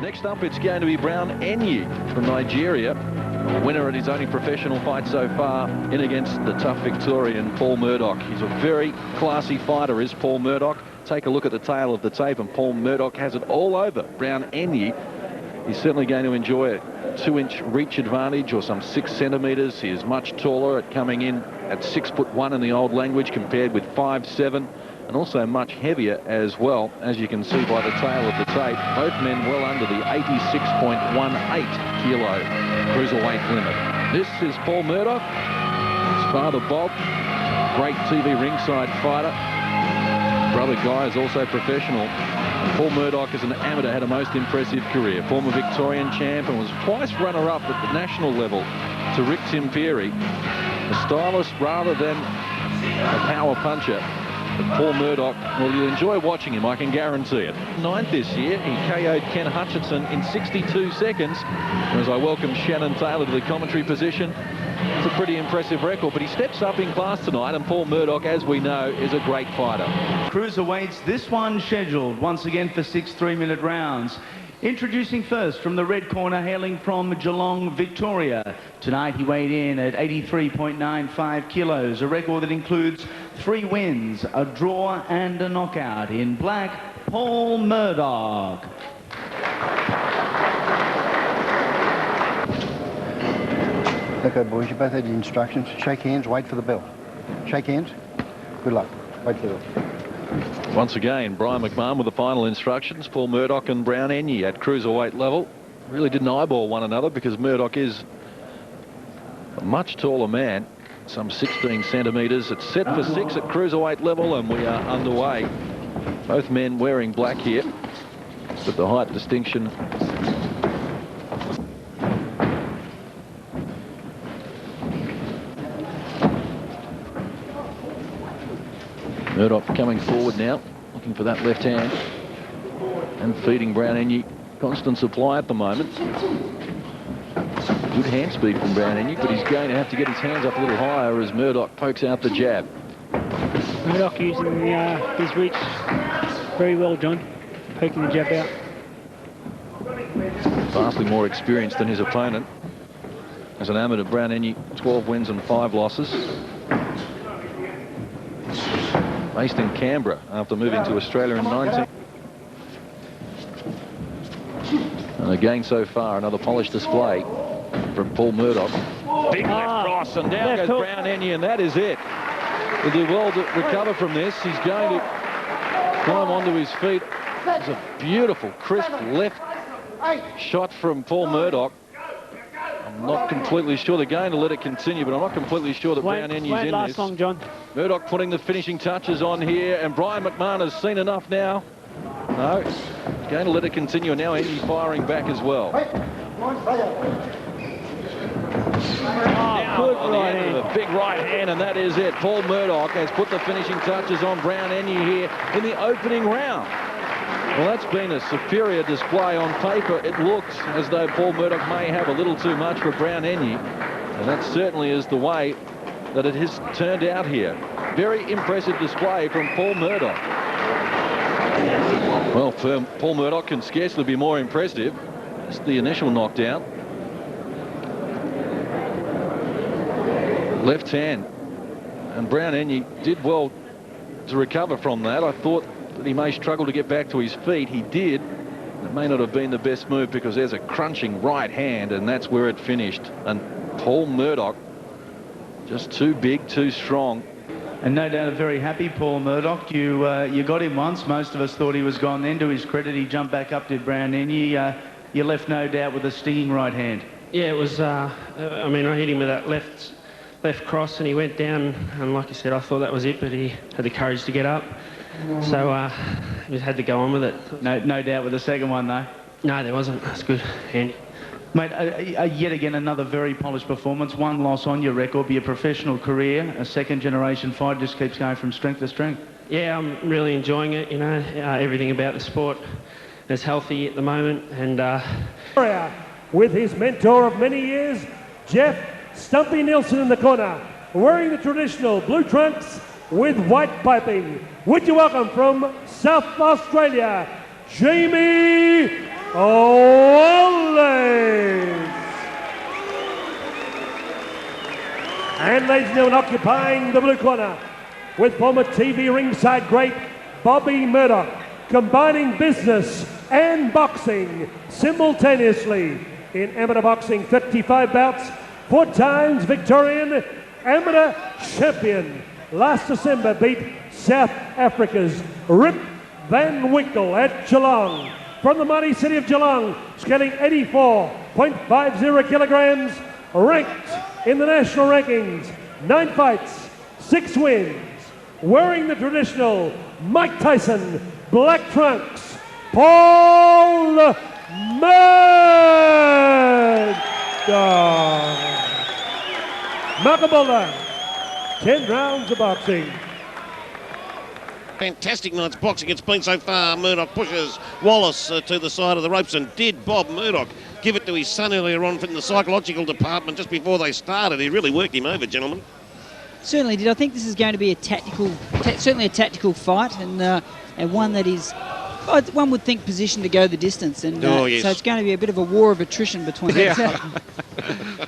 Next up, it's going to be Brown Enyi from Nigeria. Winner at his only professional fight so far, in against the tough Victorian Paul Murdoch. He's a very classy fighter, is Paul Murdoch. Take a look at the tail of the tape, and Paul Murdoch has it all over Brown Enyi. He's certainly going to enjoy a 2-inch reach advantage, or some 6 centimetres. He is much taller at coming in at 6'1" in the old language, compared with 5'7", and also much heavier as well, as you can see by the tail of the tape. Both men well under the 86.18 kilo cruiserweight limit. This is Paul Murdoch, his father Bob, great TV ringside fighter. Brother Guy is also professional. And Paul Murdoch, as an amateur, had a most impressive career. Former Victorian champ and was twice runner-up at the national level to Rick Timperi. A stylist rather than a power puncher. But Paul Murdoch, well, you'll enjoy watching him, I can guarantee it. 9th this year, he KO'd Ken Hutchinson in 62 seconds. As I welcome Shannon Taylor to the commentary position, it's a pretty impressive record, but he steps up in class tonight, and Paul Murdoch, as we know, is a great fighter. Cruiserweights, this one scheduled once again for 6 3-minute rounds. Introducing first from the red corner, hailing from Geelong, Victoria. Tonight he weighed in at 83.95 kilos, a record that includes 3 wins, a draw and a knockout. In black, Paul Murdoch. Okay, boys, you both had the instructions. Shake hands, wait for the bell. Shake hands. Good luck. Wait for the bell. Once again, Brian McMahon with the final instructions. Paul Murdoch and Brown Enyi at cruiserweight level. Really didn't eyeball one another, because Murdoch is a much taller man, some 16 centimetres. It's set for 6 at cruiserweight level, and we are underway. Both men wearing black here, but the height distinction Murdoch coming forward now, looking for that left hand, and feeding Brown Enyi constant supply at the moment. Good hand speed from Brown Enyi, but he's going to have to get his hands up a little higher as Murdoch pokes out the jab. Murdoch using his reach very well, John, poking the jab out. Vastly more experienced than his opponent. As an amateur, Brown Enyi, 12 wins and 5 losses. Based in Canberra after moving to Australia in 19. And again, so far, another polished display from Paul Murdoch. Big left cross, and down goes Brown Enyi, and that is it. He'll do well to recover from this. He's going to climb onto his feet. It's a beautiful, crisp left shot from Paul Murdoch. I'm not completely sure. They're going to let it continue, but I'm not completely sure that Brown Enyi's in this. Long, John. Murdoch putting the finishing touches on here, and Brian McMahon has seen enough now. No, he's going to let it continue, and now Enyi firing back as well. Good on the right end hand. of a big right hand, and that is it. Paul Murdoch has put the finishing touches on Brown Enyi here in the opening round. Well, that's been a superior display on paper. It looks as though Paul Murdoch may have a little too much for Brown Enyi, and that certainly is the way that it has turned out here. Very impressive display from Paul Murdoch. Well, Paul Murdoch can scarcely be more impressive. It's the initial knockdown. Left hand, and Brown Enyi did well to recover from that. I thought that he may struggle to get back to his feet. He did. It may not have been the best move, because there's a crunching right hand, and that's where it finished. And Paul Murdoch, just too big, too strong. And no doubt a very happy Paul Murdoch. You got him once. Most of us thought he was gone then. To his credit, he jumped back up to Brown Enyi. You left no doubt with a stinging right hand. Yeah, it was, I mean, I hit him with that left cross, and he went down, and like you said, I thought that was it, but he had the courage to get up. So he just had to go on with it. No doubt with the second one, though. No, there wasn't. That's good, Andy. Mate, yet again, another very polished performance. 1 loss on your record, be a professional career. A second-generation fight, just keeps going from strength to strength. Yeah, I'm really enjoying it, you know. Everything about the sport is healthy at the moment, and... with his mentor of many years, Jeff Stumpy Nielsen in the corner, wearing the traditional blue trunks with white piping. Would you welcome from South Australia, Jamie ladies and gentlemen, occupying the blue corner with former TV ringside great Bobby Murdoch, combining business and boxing simultaneously in amateur boxing, 55 bouts, 4 times Victorian amateur champion. Last December beat South Africa's Rip Van Winkle at Geelong. From the mighty city of Geelong, scaling 84.50 kilograms, ranked in the national rankings, 9 fights, 6 wins, wearing the traditional Mike Tyson black trunks, Paul Murdoch. Malcolm Boulder, 10 rounds of boxing. Fantastic night's boxing it's been so far. Murdoch pushes Wallace to the side of the ropes, and did Bob Murdoch give it to his son earlier on from the psychological department just before they started. He really worked him over, gentlemen. Certainly did. I think this is going to be a certainly a tactical fight, and one that is, one would think, positioned to go the distance. And yes. So it's going to be a bit of a war of attrition between them.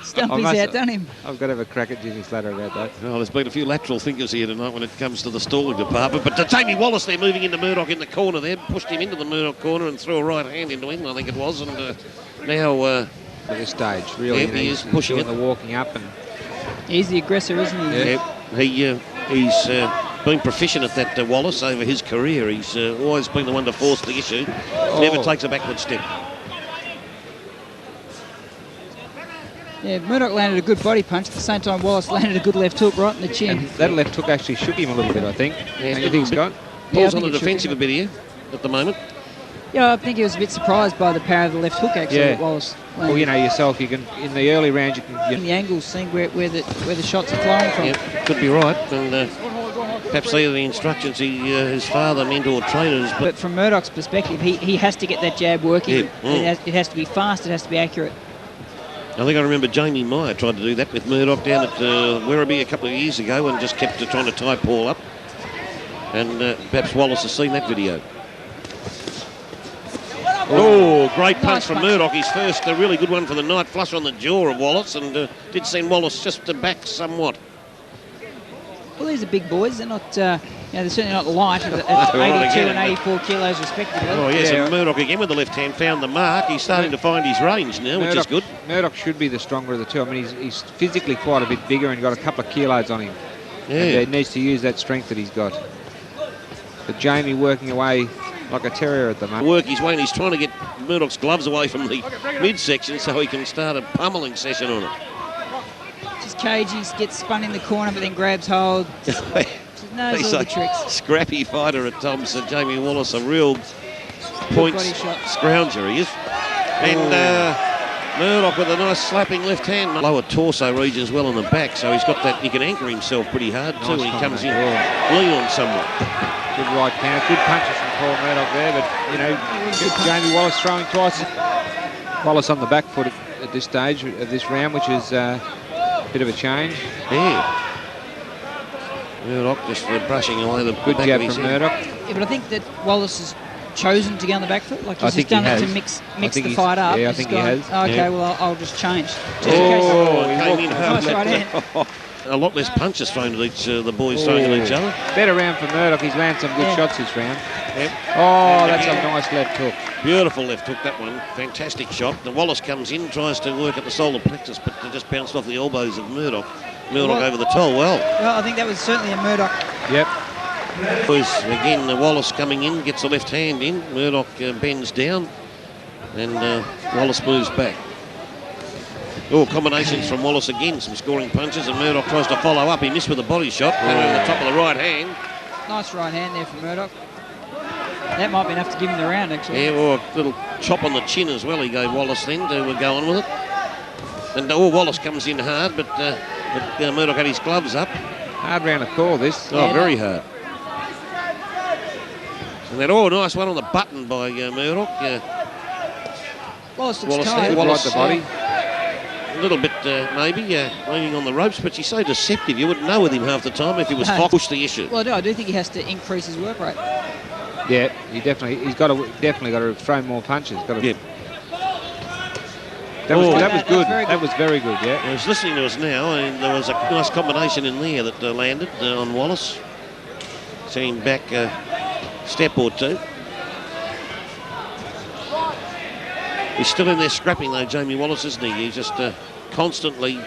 Stumpy's outdone him. I've got to have a crack at Jimmy Slater about that. Well, there's been a few lateral thinkers here tonight when it comes to the stalling department. But Jamie Wallace there moving into Murdoch in the corner there, pushed him into the Murdoch corner and threw a right hand into him, I think it was. And now... at this stage, really, he is pushing it. The walking up. And he's the aggressor, isn't he? Yeah. He's been proficient at that, Wallace, over his career. He's always been the one to force the issue. Never takes a backward step. Yeah, Murdoch landed a good body punch. At the same time, Wallace landed a good left hook right in the chin. And that left hook actually shook him a little bit, I think. Yeah, you think, Scott? Paul's on the defensive a bit here at the moment. Yeah, I think he was a bit surprised by the power of the left hook, actually, that Wallace landed. Well, you know yourself, you can, in the early rounds, you can... In the angles, seeing where the shots are flowing from. Yeah, could be right. And perhaps these are the instructions his father, mentor, trainers. But from Murdoch's perspective, he has to get that jab working. Yeah. It has to be fast, it has to be accurate. I think I remember Jamie Meyer tried to do that with Murdoch down at Werribee a couple of years ago and just kept trying to tie Paul up. And perhaps Wallace has seen that video. Oh, great punch from Murdoch. His first really good one for the night, flush on the jaw of Wallace, and did send Wallace just back somewhat. Well, these are big boys. They're not, they're certainly not light at 82 and 84 kilos respectively. Oh, yes, and Murdoch again with the left hand found the mark. He's starting to find his range now, which is good. Murdoch should be the stronger of the two. I mean, he's physically quite a bit bigger and got a couple of kilos on him. Yeah. And he needs to use that strength that he's got. But Jamie working away like a terrier at the moment. Work his way, and he's trying to get Murdoch's gloves away from the midsection so he can start a pummeling session on it. Just cagey, gets spun in the corner, but then grabs hold. Knows all the tricks. Scrappy fighter at times, Jamie Wallace, a real point scrounger he is. And Murdoch with a nice slapping left hand. Lower torso region as well on the back, so he's got that, he can anchor himself pretty hard too when he comes in lean on somewhat. Good right counter, good punches from Paul Murdoch there, but Jamie Wallace throwing twice. Wallace on the back foot at this stage of this round, which is a bit of a change. Yeah. Murdoch just brushing away the good back jab of his from head. Murdoch. Yeah, but I think that Wallace has chosen to go on the back foot. Like he's just done it to mix the fight up. Yeah, I think he has. Okay, well, I'll just change. He came in hard. Nice right hand. A lot less punches thrown at the boys throwing at each other. Better round for Murdoch. He's landed some good shots this round. Yep. Oh, that's a nice left hook. Beautiful left hook, that one. Fantastic shot. The Wallace comes in, tries to work at the solar plexus, but they just bounced off the elbows of Murdoch. Murdoch over the toe, well, I think that was certainly a Murdoch. Yep. Again, Wallace coming in, gets the left hand in. Murdoch bends down, and Wallace moves back. Oh, combinations from Wallace again, some scoring punches, and Murdoch tries to follow up. He missed with a body shot, over the top of the right hand. Nice right hand there from Murdoch. That might be enough to give him the round, actually. Yeah, or a little chop on the chin as well, he gave Wallace then to go on with it. And Wallace comes in hard, but Murdoch had his gloves up. Hard round to call this. Oh, very hard. And that, nice one on the button by Murdoch. Wallace looks tired. Good right the body. A little bit, maybe, leaning on the ropes, but he's so deceptive. You wouldn't know with him half the time if he was push the issue. Well, I do think he has to increase his work rate. Yeah, he's definitely got to throw more punches. That was That's good. very That was very good, yeah. I was listening to us now, and there was a nice combination in there that landed on Wallace. Seen back a step or two. He's still in there scrapping though, Jamie Wallace, isn't he? He's just constantly...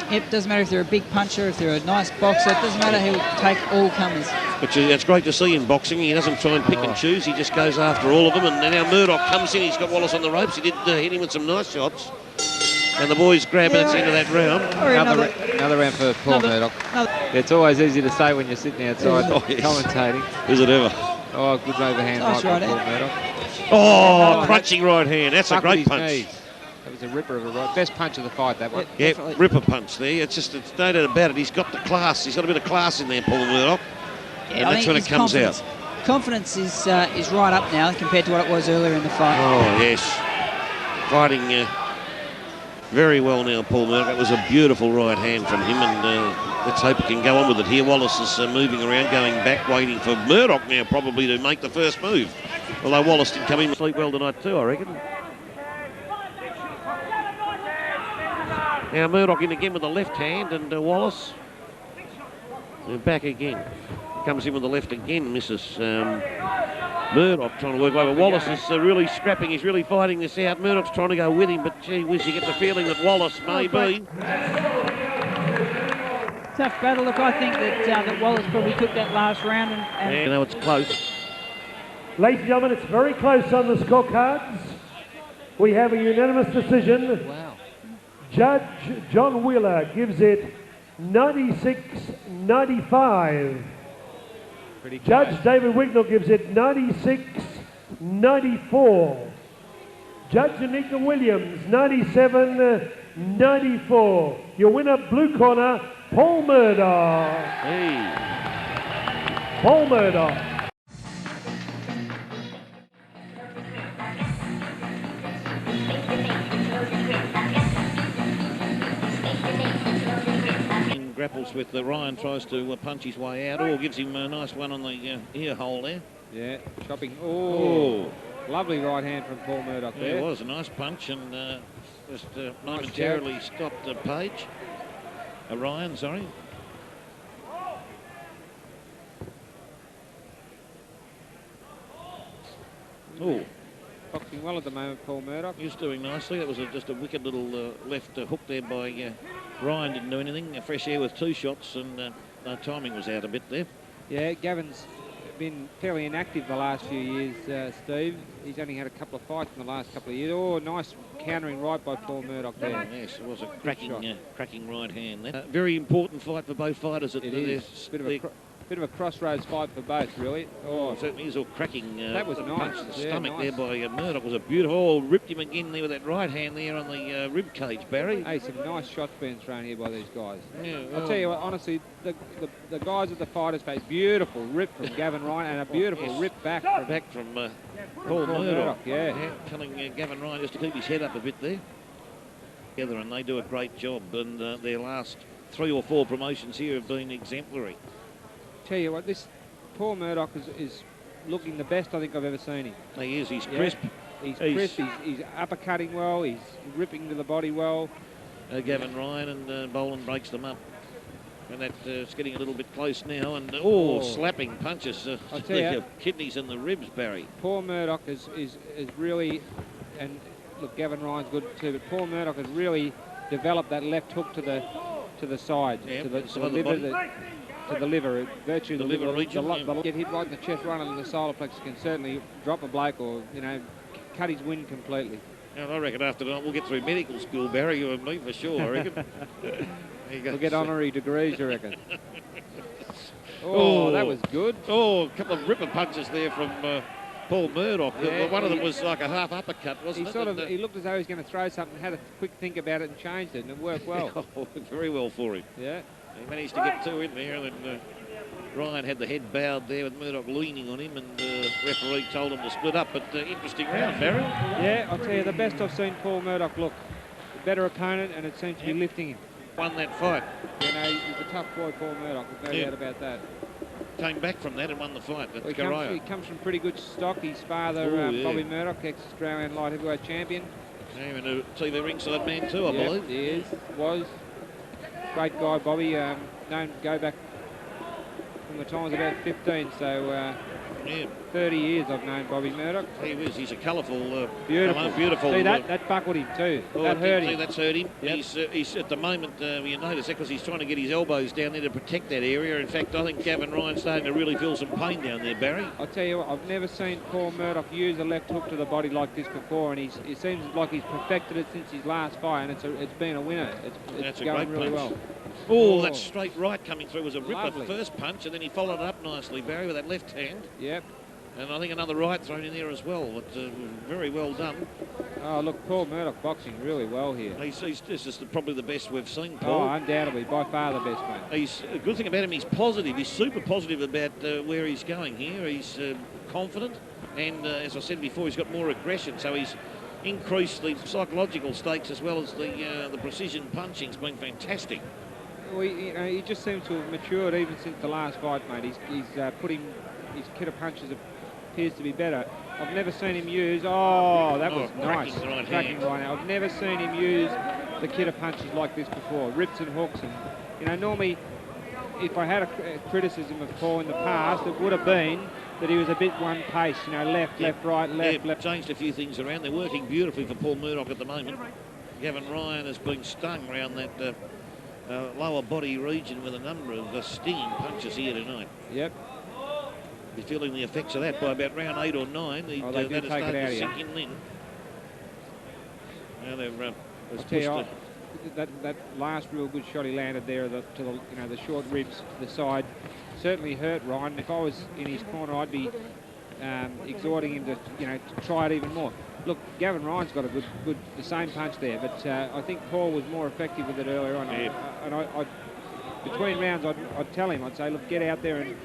It doesn't matter if they're a big puncher, if they're a nice boxer. It doesn't matter. He'll take all comers. But it's great to see in boxing. He doesn't try and pick and choose. He just goes after all of them. And now Murdoch comes in. He's got Wallace on the ropes. He did hit him with some nice shots. And the boys grab it at the end of that round. Another round for Paul Murdoch. It's always easy to say when you're sitting outside commentating. Is it ever? Oh, good overhand Nice right by right Paul Murdoch. Oh, crunching right hand. That's a great punch. Knees. That was a ripper of a right. Best punch of the fight, that one. Yeah, ripper punch there. It's no doubt about it. He's got the class. He's got a bit of class in there, Paul Murdoch. Yeah, and that's when it comes out. Confidence is right up now compared to what it was earlier in the fight. Oh, yes. Fighting very well now, Paul Murdoch. That was a beautiful right hand from him, and let's hope he can go on with it here. Wallace is moving around, going back, waiting for Murdoch now probably to make the first move. Although Wallace did come in and sleep well tonight too, I reckon. Now Murdoch in again with the left hand, and Wallace back again. Comes in with the left again, misses. Murdoch trying to work over. Wallace is really scrapping. He's really fighting this out. Murdoch's trying to go with him, but gee whiz, you get the feeling that Wallace may be. Tough battle. Look, I think that Wallace probably took that last round. And Yeah, no, it's close. Ladies and gentlemen, it's very close on the scorecards. We have a unanimous decision. Wow. Judge John Wheeler gives it 96-95. Judge David Wignall gives it 96-94. Judge Anika Williams, 97-94. Your winner, blue corner, Paul Murdoch. Hey. Paul Murdoch. Grapples with Ryan, tries to punch his way out, or gives him a nice one on the ear hole there. Yeah, chopping. Oh, lovely right hand from Paul Murdoch Yeah, there. it was a nice punch, and just momentarily stopped Page. Ryan, sorry. Oh. Boxing well at the moment, Paul Murdoch. He's doing nicely. That was just a wicked little left hook there by Ryan. Didn't do anything. Fresh air with 2 shots, and timing was out a bit there. Yeah, Gavin's been fairly inactive the last few years, Steve. He's only had a couple of fights in the last couple of years. Oh, nice countering right by Paul Murdoch there. Yes, it was a cracking right hand there. Very important fight for both fighters. It is. Bit of a crossroads fight for both, really. Oh, it certainly is all cracking. That was nice. The stomach nice. There by Murdoch was a beautiful. Oh, ripped him again there with that right hand there on the rib cage, Barry. Hey, some nice shots being thrown here by these guys. Yeah, I'll tell you what, honestly, the guys at the fighters' face, beautiful rip from Gavin Ryan and a beautiful rip back from Paul Murdoch. Yeah, telling Gavin Ryan just to keep his head up a bit there. Together, and they do a great job. And their last 3 or 4 promotions here have been exemplary. Tell you what, this Paul Murdoch is looking the best I think I've ever seen him. He is. He's crisp. He's crisp. He's uppercutting well. He's ripping to the body well. Gavin Ryan and Boland breaks them up, and that's getting a little bit close now. And slapping punches. I tell you, kidneys and the ribs, Barry. Paul Murdoch is really, and look, Gavin Ryan's good too, but Paul Murdoch has really developed that left hook to the side, to the liver. To the liver, virtue the liver region. Get hit right in the chest, right under the solar plexus, can certainly drop a bloke or, cut his wind completely. And I reckon after that we'll get through medical school, Barry, you and me for sure, I reckon. We'll get honorary degrees, you reckon. Oh, that was good. Oh, a couple of ripper punches there from Paul Murdoch. Yeah, one of them was like a half uppercut, wasn't it? He looked as though he was going to throw something, had a quick think about it and changed it, and it worked well. Very well for him. Yeah. He managed to get 2 in there, and then Ryan had the head bowed there with Murdoch leaning on him, and the referee told him to split up. But interesting round, Barry. Yeah, I'll tell you, the best I've seen Paul Murdoch look. A better opponent, and it seems to be lifting him. Won that fight. He's a tough boy, Paul Murdoch. There's no doubt about that. Came back from that and won the fight. He comes from pretty good stock. His father, Bobby Murdoch, ex-Australian light heavyweight champion. Yeah, and a TV ringside man too, I believe. He was. Great guy, Bobby. Known go back from the time I was about 15, so 30 years I've known Bobby Murdoch. He was. He's a colourful, beautiful. beautiful. See, that buckled him too. That hurt him. That's hurt him. Yep. He's at the moment, you notice that because he's trying to get his elbows down there to protect that area. In fact, I think Gavin Ryan's starting to really feel some pain down there, Barry. I'll tell you what, I've never seen Paul Murdoch use a left hook to the body like this before, and it seems like he's perfected it since his last fight, and it's been a winner. It's going really well. Oh, that straight right coming through was a ripper Lovely. first punch, and then he followed it up nicely, Barry, with that left hand. Yep. And I think another right thrown in there as well. But very well done. Oh, look, Paul Murdoch boxing really well here. This is probably the best we've seen, Paul. Oh, undoubtedly, by far the best, mate. A good thing about him, he's positive. He's super positive about where he's going here. He's confident, and as I said before, he's got more aggression. So he's increased the psychological stakes as well as the precision punching's been fantastic. Well, he just seems to have matured even since the last fight, mate. He's putting his kit of punches appears to be better. I've never seen him use. Oh, that was nice. Cracking right now. I've never seen him use the kit of punches like this before. Rips and hooks, and normally, if I had a criticism of Paul in the past, it would have been that he was a bit one pace. Left, right, left. Changed a few things around. They're working beautifully for Paul Murdoch at the moment. Gavin Ryan has been stung around that lower body region with a number of stinging punches here tonight. Yep. He's feeling the effects of that by about round 8 or 9. They that do has take started it out to of sink you. in then. Now they've that last real good shot he landed there to the short ribs to the side certainly hurt Ryan. If I was in his corner, I'd be exhorting him to try it even more. Look, Gavin Ryan's got the same punch there, but I think Paul was more effective with it earlier on. Yeah. Between rounds, I'd tell him, I'd say, look, get out there, and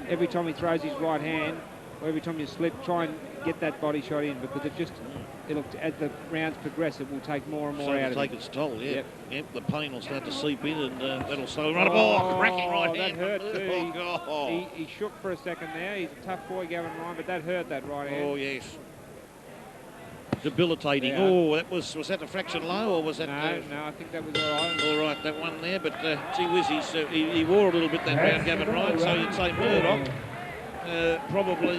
every time he throws his right hand, or every time you slip, try and get that body shot in, because as the rounds progress, it will take more and more out of it. Take its toll, yeah. Yep. The pain will start to seep in, and that'll slow right up. Oh, cracking right that hand. Hurt too. He shook for a second there. He's a tough boy, Gavin Ryan, but that hurt, that right hand. Oh, yes. Debilitating. Yeah. Oh, was that a fraction low, or was that... No, I think that was all right. All right, that one there, but gee whiz, he wore a little bit that round, Gavin Ryan, so you'd say Murdoch probably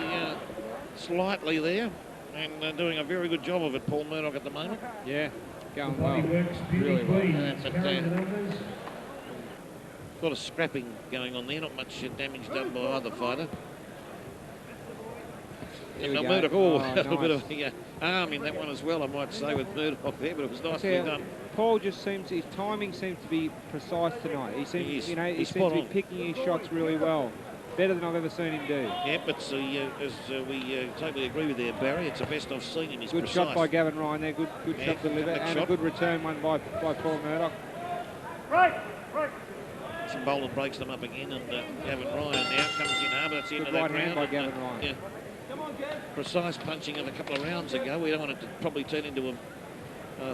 slightly there, and doing a very good job of it, Paul Murdoch, at the moment. Yeah, going well, really well. A lot of scrapping going on there, not much damage done by either fighter. And Murdoch, a little bit of arm in that one as well, I might say, with Murdoch there, but it was nicely done. Paul just his timing seems to be precise tonight. He seems, he seems to be picking his shots really well. Better than I've ever seen him do. Yeah, but as we totally agree with there, Barry, it's the best I've seen him. He's good precise. Shot by Gavin Ryan there, good shot delivered, and a good return one by Paul Murdoch. Right. Some Boland breaks them up again, and Gavin Ryan now comes in hard, but that's the end of that round. By Gavin Ryan. Yeah. Precise punching of a couple of rounds ago. We don't want it to probably turn into a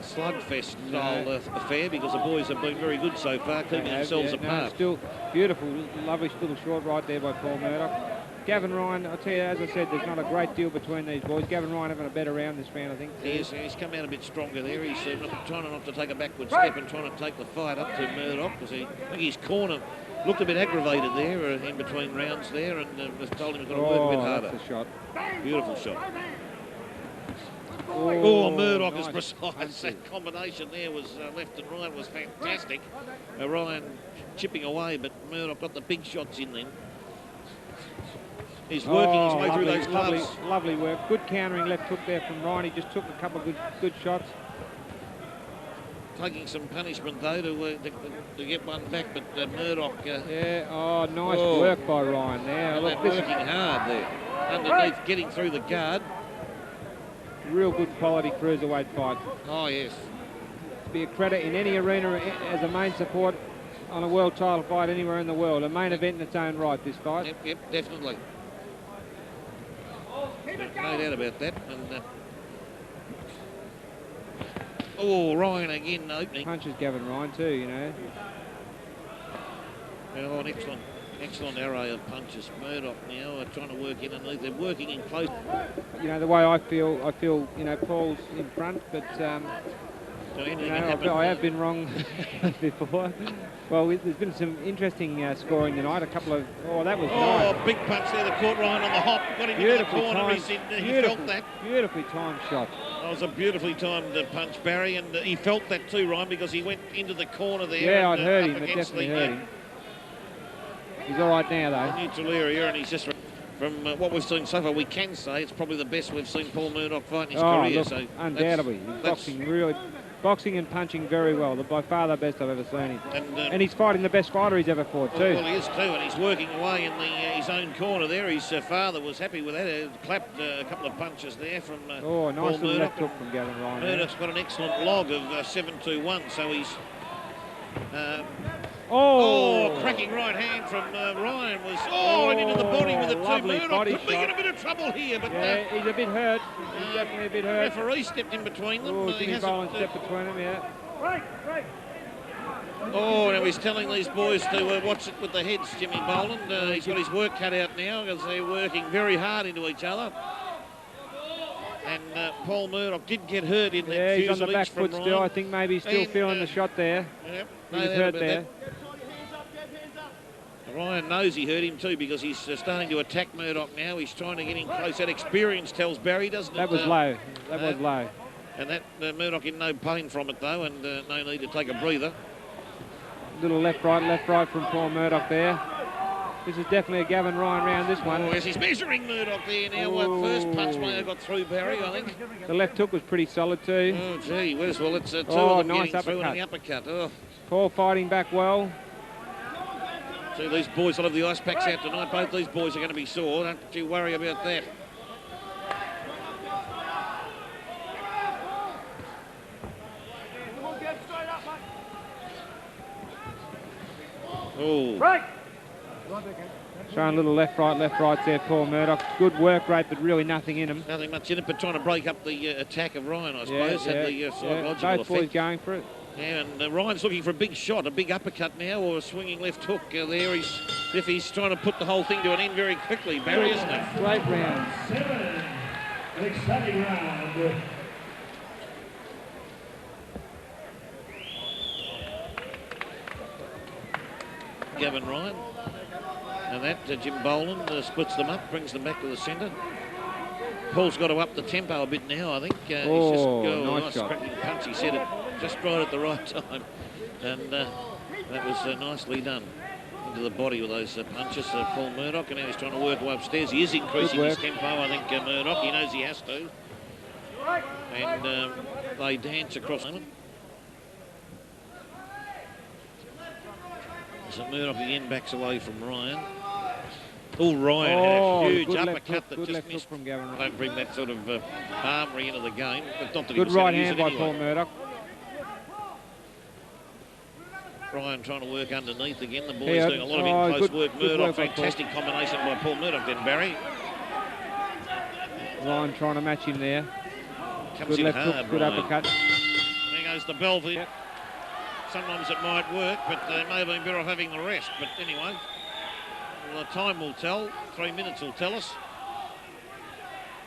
slugfest style affair, because the boys have been very good so far, keeping themselves apart. No, still beautiful, lovely little short right there by Paul Murdoch. Gavin Ryan, I tell you, as I said, there's not a great deal between these boys. Gavin Ryan having a better round this round, I think. He's come out a bit stronger there. He's trying not to take a backward step and trying to take the fight up to Murdoch, because I think his corner looked a bit aggravated there in between rounds there, and told him he's got to work a bit harder. That's a shot. Beautiful shot. Oh, Murdoch is nice. precise. That combination there was left and right was fantastic. Ryan chipping away, but Murdoch got the big shots in then. He's working his way through those gloves. Lovely work. Good countering left hook there from Ryan. He just took a couple of good shots. Taking some punishment though to get one back, but Murdoch. Nice work by Ryan there. Look, working hard there underneath, getting through the guard. Real good quality cruiserweight fight. Oh yes. To be a credit in any arena as a main support on a world title fight anywhere in the world. A main event in its own right, this fight. Yep, definitely. No doubt about that. And Ryan again opening. Punches Gavin Ryan too, Oh, an excellent array of punches. Murdoch now trying to work in underneath. They're working in close. The way I feel, Paul's in front, but I have been wrong before. Well, there's been some interesting scoring tonight. A couple of... Oh, that was nice. Oh, big punch there. The caught Ryan on the hop. Got him into the corner. He felt that. Beautifully timed shot. That was a beautifully timed punch, Barry, and he felt that too, Ryan, because he went into the corner there. Yeah, I'd heard him. It definitely hurt him. He's all right now, though. Neutral area, and he's just... From what we've seen so far, we can say it's probably the best we've seen Paul Murdoch fight in his career. Look, so undoubtedly. He's boxing and punching very well. By far the best I've ever seen him. And he's fighting the best fighter he's ever fought, too. Well, he is, too, and he's working away in his own corner there. His father was happy with that. He clapped a couple of punches there from nice Paul little Murdoch. left hook from Gavin Ryan. Murdoch's got an excellent log of 7-2-1, so he's... cracking right hand from Ryan was and into the body with it too. Murdoch could be in a bit of trouble here, but he's a bit hurt. He's definitely a bit hurt. The referee stepped in between them. Jimmy Boland stepped between them, yeah. Right. Now he's telling these boys to watch it with the heads, Jimmy Boland. He's got his work cut out now because they're working very hard into each other. And Paul Murdoch did get hurt in that he's on the back foot still. I think maybe he's still feeling the shot there. Yep, he was hurt there. Ryan knows he hurt him too because he's starting to attack Murdoch now. He's trying to get him close. That experience tells Barry, doesn't it? That was low. That was low. And that Murdoch in no pain from it though, and no need to take a breather. Little left right from Paul Murdoch there. This is definitely a Gavin Ryan round, this one. Oh, yes, he's measuring Murdoch there now. First punch may have got through Barry, I think. The left hook was pretty solid too. Oh, gee whiz. Well, it's two of them nice getting through uppercut. and the uppercut. Oh. Paul fighting back well. See, these boys will have the ice packs out tonight. Both these boys are going to be sore. Don't you worry about that. Oh. Right. Showing a little left right there, Paul Murdoch. Good work rate, but really nothing in him. Nothing much in it, but trying to break up the attack of Ryan, I suppose. Had the psychological both boys effect. going for it. Yeah, and Ryan's looking for a big shot, a big uppercut now, or a swinging left hook there. He's trying to put the whole thing to an end very quickly, Barry, isn't it? Great round. 7. An exciting round. Gavin Ryan. And that, Jim Boland splits them up, brings them back to the centre. Paul's got to up the tempo a bit now, I think. He's just got a nice cracking punch. He said it just right at the right time. And that was nicely done. Into the body with those punches, Paul Murdoch. And now he's trying to work way upstairs. He is increasing his tempo, I think, Murdoch. He knows he has to. And they dance across them. So Murdoch again backs away from Ryan. Oh, Ryan had a huge uppercut that just missed. From Gavin Ryan. Don't bring that sort of armory into the game. But not that good right hand by Paul Murdoch. Ryan trying to work underneath again. The boys doing a lot of in-close work. Murdoch, fantastic combination by Paul Murdoch then, Barry. Ryan trying to match him there. Comes good in left hard, hook, good Ryan. uppercut. There goes the Belford. Yep. Sometimes it might work, but they may have been better off having the rest. But anyway, the time will tell. 3 minutes will tell us.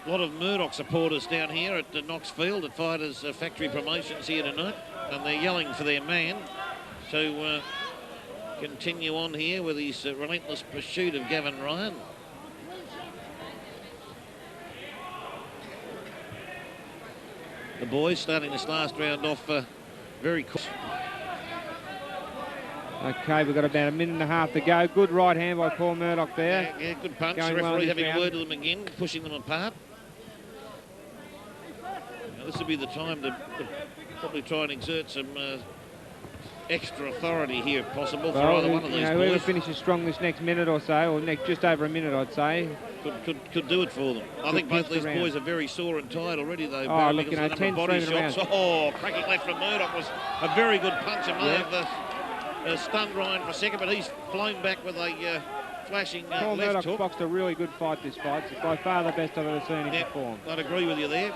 A lot of Murdoch supporters down here at Knoxfield at Fighters Factory Promotions here tonight, and they're yelling for their man to continue on here with his relentless pursuit of Gavin Ryan. The boys starting this last round off very quick. Okay, we've got about a minute and a half to go. Good right hand by Paul Murdoch there. Yeah, good punch. Going The referee well having a word to them again, pushing them apart. Now, this will be the time to probably try and exert some extra authority here, if possible, for either one of these boys. Whoever finishes strong this next minute or so, or just over a minute, I'd say. Could do it for them. I think both these boys are very sore and tired already, though. Oh, look, because the number of body shots. Oh, cracking left from Murdoch was a very good punch. It may have stunned Ryan for a second, but he's flown back with a flashing Paul left Murdoch hook. boxed a really good fight this fight. It's by far the best I've ever seen him perform. I'd agree with you there.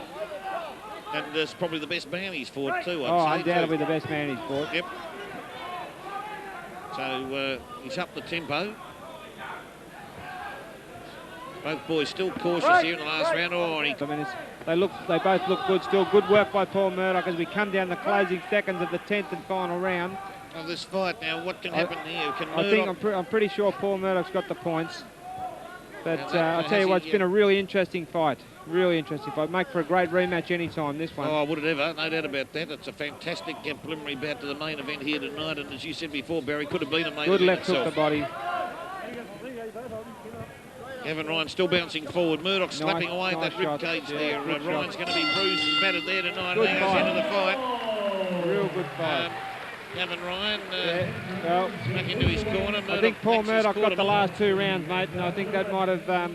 And it's probably the best man he's fought too, I'd say. Undoubtedly the best man he's fought. Yep. So he's up the tempo. Both boys still cautious here in the last round. Oh, I mean, they both look good still. Good work by Paul Murdoch as we come down the closing seconds of the 10th and final round. Of this fight now, what can happen here? Can I'm pretty sure Paul Murdoch's got the points. But I'll tell you what, it's been a really interesting fight. Really interesting fight. Make for a great rematch anytime, this one. Oh, would it ever? No doubt about that. It's a fantastic preliminary bout to the main event here tonight. And as you said before, Barry, could have been a main good event left hook to the body. Gavin Ryan still bouncing forward. Murdoch slapping away at that ribcage there. Ryan's going to be bruised and battered there tonight. Good fight. Into the fight. Real good fight. Gavin Ryan well, back into his corner. I think Paul Murdoch got the last 2 rounds, mate, and I think that might have...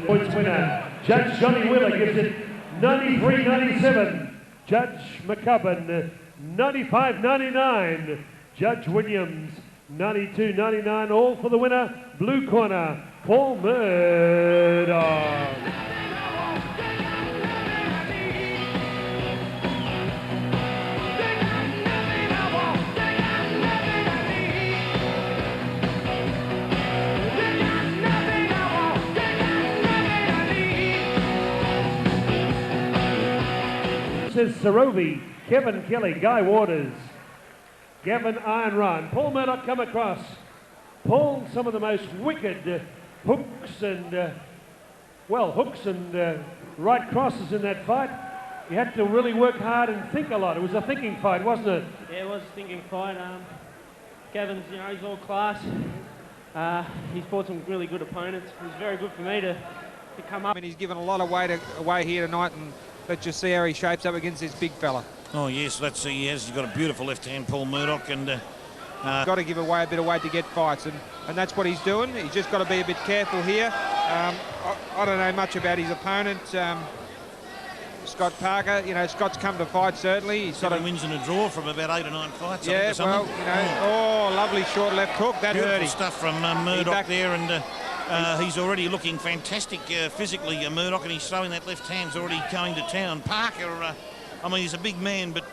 Points winner, Judge Johnny Wheeler gives it 93-97. Judge McCubbin 95-99. Judge Williams 92-99. All for the winner. Blue corner, Paul Murdoch. Sarovi, Kevin Kelly, Guy Waters, Gavin Iron Ryan. Paul Murdoch come across, pulled some of the most wicked hooks and right crosses in that fight. You had to really work hard and think a lot. It was a thinking fight, wasn't it? Yeah, it was a thinking fight. Gavin's, he's all class. He's fought some really good opponents. It was very good for me to come up. I mean, he's given a lot of weight away here tonight, and let's just see how he shapes up against this big fella. Oh, yes, let's see. He has. He's got a beautiful left hand, Paul Murdoch, and... got to give away a bit of weight to get fights, and that's what he's doing. He's just got to be a bit careful here. I don't know much about his opponent, Scott Parker. Scott's come to fight, certainly. He's got 7 wins and a draw from about 8 or 9 fights. Yeah, well, oh, lovely short left hook. That hurt him. Stuff from Murdoch there, and he's already looking fantastic physically, Murdoch, and he's throwing that left hand's already going to town. Parker, I mean, he's a big man, but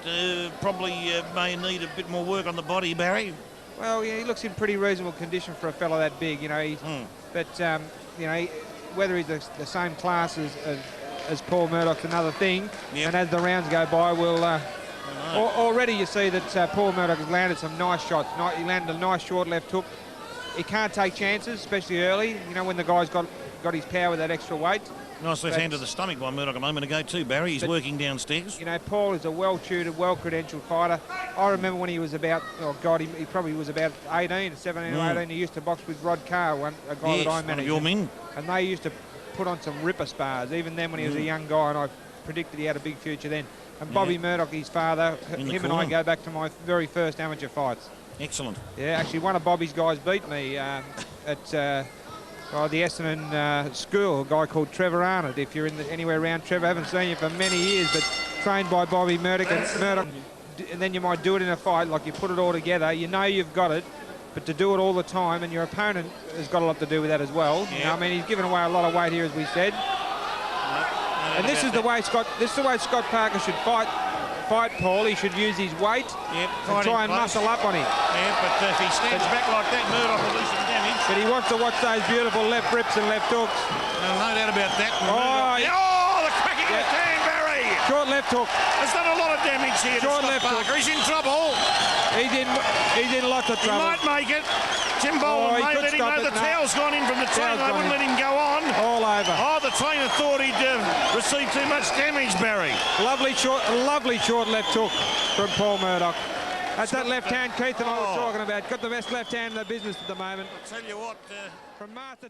probably may need a bit more work on the body, Barry. Well, yeah, he looks in pretty reasonable condition for a fella that big, But, whether he's the same class as Paul Murdoch's another thing. Yep. And as the rounds go by, we'll... already you see that Paul Murdoch has landed some nice shots. He landed a nice short left hook. He can't take chances, especially early, when the guy's got his power with that extra weight. Nice left hand to the stomach by Murdoch a moment ago too, Barry. He's working downstairs. Paul is a well-tutored, well-credentialed fighter. I remember when he was about, he probably was about 17 or 18. He used to box with Rod Carr, a guy that I managed. One of your men. And they used to put on some ripper spars, even then when he was a young guy, and I predicted he had a big future then. And Bobby Murdoch, his father, him and I go back to my very first amateur fights. Excellent. Yeah, actually one of Bobby's guys beat me at the Essendon school, a guy called Trevor Arnott. If you're anywhere around Trevor, I haven't seen you for many years, but trained by Bobby Murdoch. And then you might do it in a fight, like you put it all together, you've got it, but to do it all the time, and your opponent has got a lot to do with that as well. Yeah. I mean, he's given away a lot of weight here, as we said. And this is the way Scott Parker should fight Paul. He should use his weight and try and muscle up on him. Yeah, but if he stands back like that, Murdoch will do some damage. But he wants to watch those beautiful left rips and left hooks. No doubt about that. Oh, the cracking left hand, Barry! Short left hook. Has done a lot of damage here to Scott Parker. He's in trouble. He's in lots of trouble. He might make it. Tim Boland may let him know. The towel's gone in from the trainer. They wouldn't let him go on. All over. Oh, the trainer thought he'd received too much damage, Barry. Lovely short left hook from Paul Murdoch. That's that left hand Keith and I were talking about. Got the best left hand in the business at the moment. I'll tell you what. From Master...